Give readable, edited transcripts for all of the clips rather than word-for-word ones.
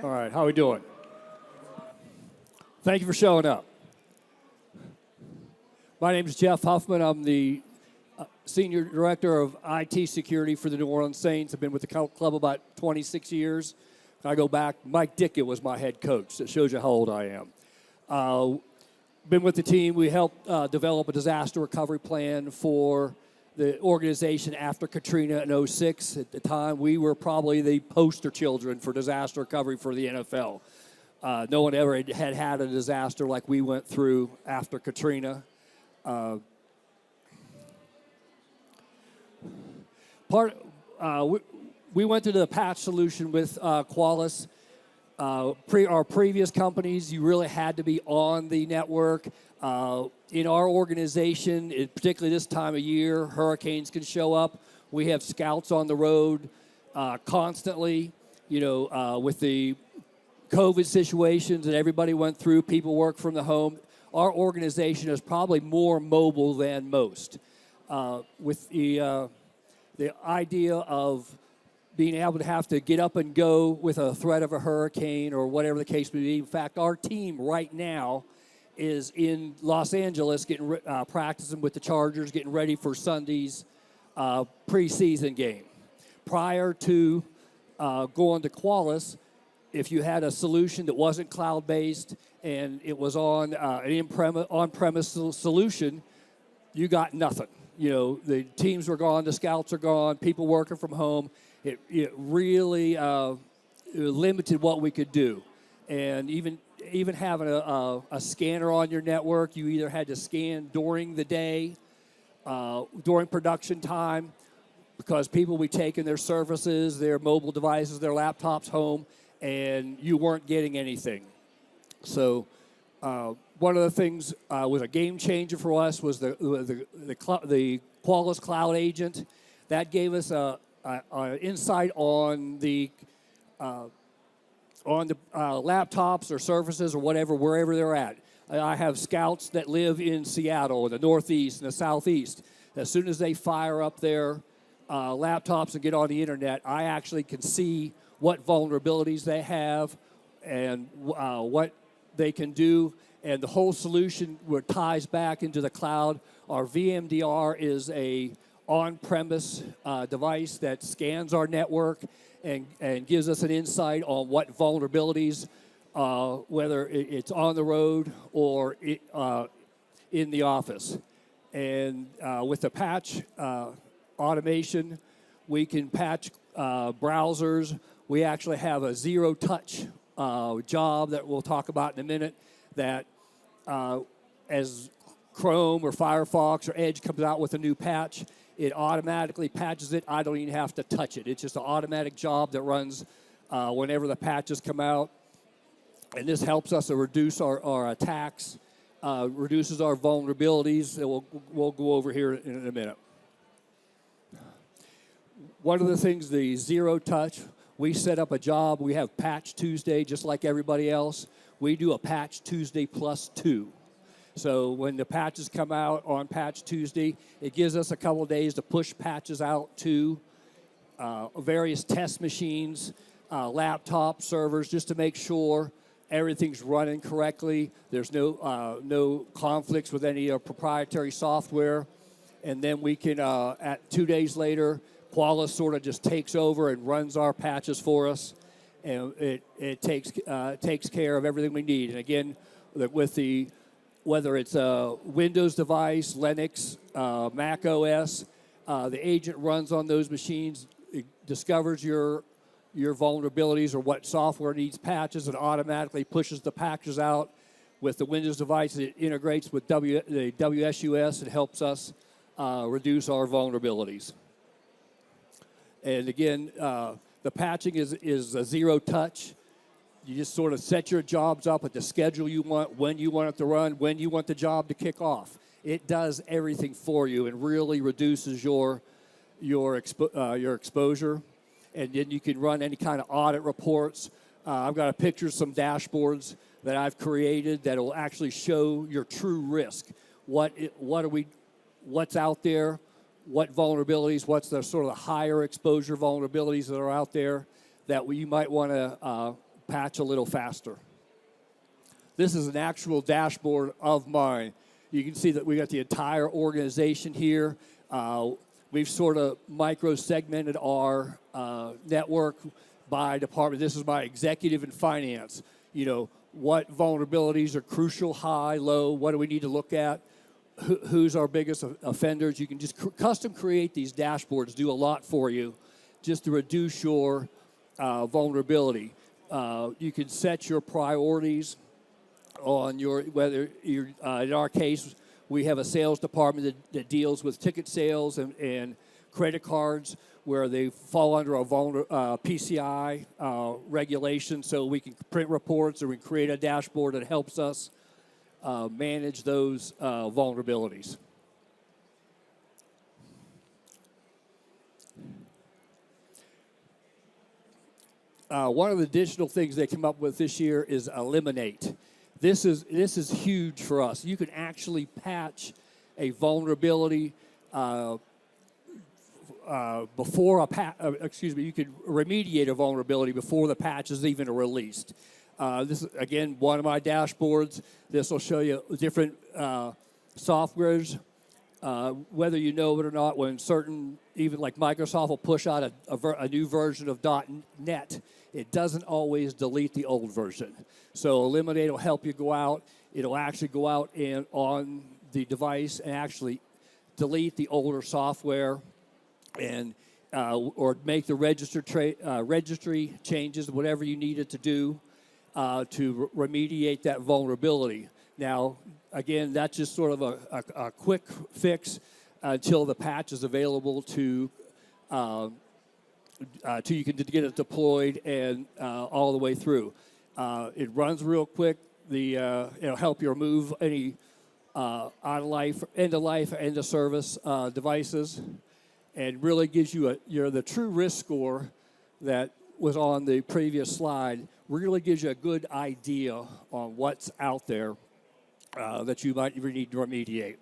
All right, how are we doing? Thank you for showing up. My name is Jeff Huffman. I'm the Senior Director of IT Security for the New Orleans Saints. I've been with the club about 26 years. I go back, Mike Dickett was my head coach. That shows you how old I am. Been with the team. We helped develop a disaster recovery plan for the organization after Katrina in 06. At the time, we were probably the poster children for disaster recovery for the NFL. No one ever had a disaster like we went through after Katrina. We went to the patch solution with Qualys. Our previous companies, you really had to be on the network. In our organization, particularly this time of year, hurricanes can show up. We have scouts on the road constantly. With the COVID situations that everybody went through, people work from the home. Our organization is probably more mobile than most. With the idea of being able to have to get up and go with a threat of a hurricane or whatever the case may be. In fact, our team right now is in Los Angeles practicing with the Chargers, getting ready for Sunday's preseason game. Prior to going to Qualys, if you had a solution that wasn't cloud-based and it was on an on-premise solution, you got nothing. The teams were gone, the scouts are gone, people working from home. It really limited what we could do. And even having a scanner on your network, you either had to scan during the day, during production time, because people would be taking their services, their mobile devices, their laptops home, and you weren't getting anything. So one of the things was a game changer for us was the Qualys Cloud Agent. That gave us insight on the laptops or services or whatever, wherever they're at. I have scouts that live in Seattle, in the Northeast, and the Southeast. As soon as they fire up their laptops and get on the internet, I actually can see what vulnerabilities they have and what they can do. And the whole solution ties back into the cloud. Our VMDR is a on-premise device that scans our network and gives us an insight on what vulnerabilities, whether it's on the road or in the office. And with the patch automation, we can patch browsers. We actually have a zero-touch job that we'll talk about in a minute that as Chrome or Firefox or Edge comes out with a new patch, it automatically patches it. I don't even have to touch it. It's just an automatic job that runs whenever the patches come out. And this helps us to reduce our attacks, reduces our vulnerabilities. And we'll go over here in a minute. One of the things, the zero touch, we set up a job. We have Patch Tuesday just like everybody else. We do a Patch Tuesday +2. So when the patches come out on Patch Tuesday, it gives us a couple of days to push patches out to various test machines, laptop servers, just to make sure everything's running correctly. There's no conflicts with any proprietary software. And then we can, at 2 days later, Qualys sort of just takes over and runs our patches for us. And it takes care of everything we need. And again, with whether it's a Windows device, Linux, Mac OS, the agent runs on those machines, it discovers your vulnerabilities or what software needs patches and automatically pushes the patches out. With the Windows device, it integrates with the WSUS and helps us reduce our vulnerabilities. And again, the patching is a zero touch. You just sort of set your jobs up at the schedule you want, when you want it to run, when you want the job to kick off. It does everything for you and really reduces your exposure. And then you can run any kind of audit reports. I've got a picture of some dashboards that I've created that will actually show your true risk. What's out there, what vulnerabilities, what's the sort of higher exposure vulnerabilities that are out there that you might want to patch a little faster. This is an actual dashboard of mine. You can see that we got the entire organization here. We've sort of micro-segmented our network by department. This is my executive and finance. You know, what vulnerabilities are crucial, high, low, what do we need to look at? Who's our biggest offenders? You can just custom create these dashboards, do a lot for you, just to reduce your vulnerability. You can set your priorities on your, whether you're, in our case, we have a sales department that deals with ticket sales and credit cards where they fall under a PCI regulation, so we can print reports or we create a dashboard that helps us manage those vulnerabilities. One of the additional things they came up with this year is Eliminate. This is huge for us. You can actually patch a vulnerability before you could remediate a vulnerability before the patch is even released. This is, again, one of my dashboards. This will show you different softwares, whether you know it or not, when certain, even like Microsoft will push out a new version of .NET, it doesn't always delete the old version. So Eliminate will help you go out. It'll actually go out and on the device and actually delete the older software and or make the registry changes, whatever you need it to do to remediate that vulnerability. Now, again, that's just sort of a quick fix until the patch is available to you can get it deployed and all the way through. It runs real quick. It'll help you remove any end of life, end of service devices, and really gives you the true risk score that was on the previous slide. Really gives you a good idea on what's out there that you might need to remediate.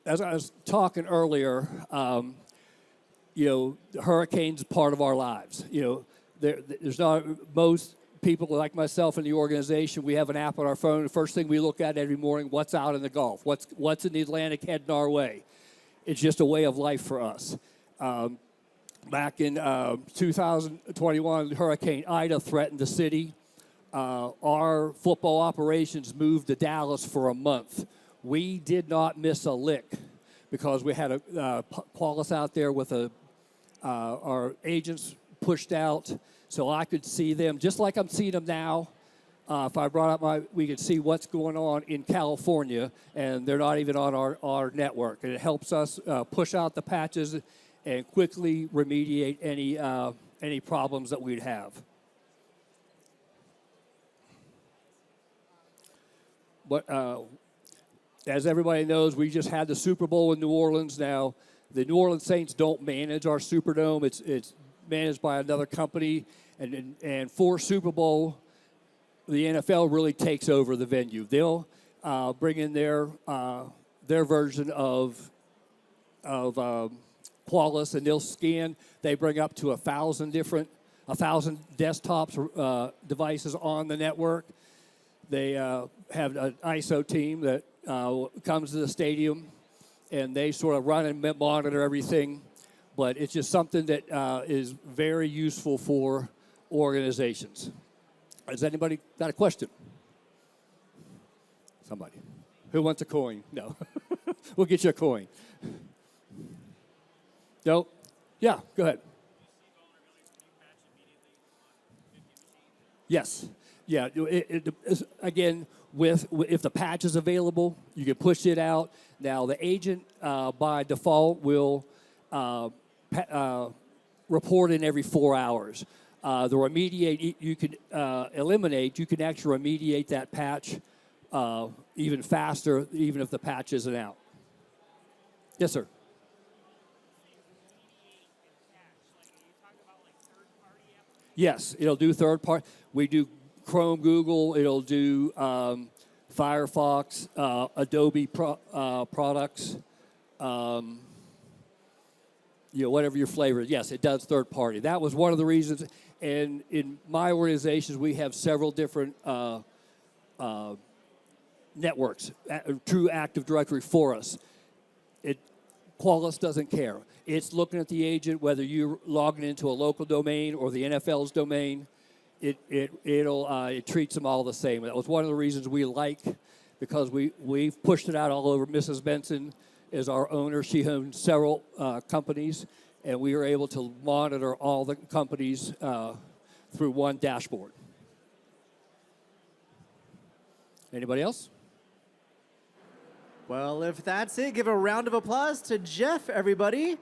As I was talking earlier, hurricanes are part of our lives. There's not most people like myself in the organization. We have an app on our phone. The first thing we look at every morning: what's out in the Gulf? What's in the Atlantic heading our way? It's just a way of life for us. Back in 2021, Hurricane Ida threatened the city. Our football operations moved to Dallas for a month. We did not miss a lick because we had a Qualys out there with our agents pushed out so I could see them, just like I'm seeing them now. If I brought up we could see what's going on in California, and they're not even on our network. And it helps us push out the patches and quickly remediate any problems that we'd have. But as everybody knows, we just had the Super Bowl in New Orleans. Now, the New Orleans Saints don't manage our Superdome. It's managed by another company. And for Super Bowl, the NFL really takes over the venue. They'll bring in their version of Qualys, and they'll scan. They bring up to 1,000 desktops, devices on the network. They have an ISO team that comes to the stadium, and they sort of run and monitor everything. But it's just something that is very useful for organizations. Has anybody got a question? Somebody. Who wants a coin? No. We'll get you a coin. No? Yeah, go ahead. Yes. Yeah. Again, if the patch is available, you can push it out. Now, the agent by default will report in every 4 hours. The remediate, you can eliminate, you can actually remediate that patch even faster, even if the patch isn't out. Yes, sir. Yes, it'll do third party. We do Chrome, Google. It'll do Firefox, Adobe products. Whatever your flavor is. Yes, it does third party. That was one of the reasons. And in my organizations, we have several different networks, true Active Directory for us. Qualys doesn't care. It's looking at the agent, whether you're logging into a local domain or the NFL's domain. It treats them all the same. That was one of the reasons we like, because we've pushed it out all over. Mrs. Benson is our owner. She owns several companies, and we are able to monitor all the companies through one dashboard. Anybody else? Well, if that's it, give a round of applause to Jeff, everybody.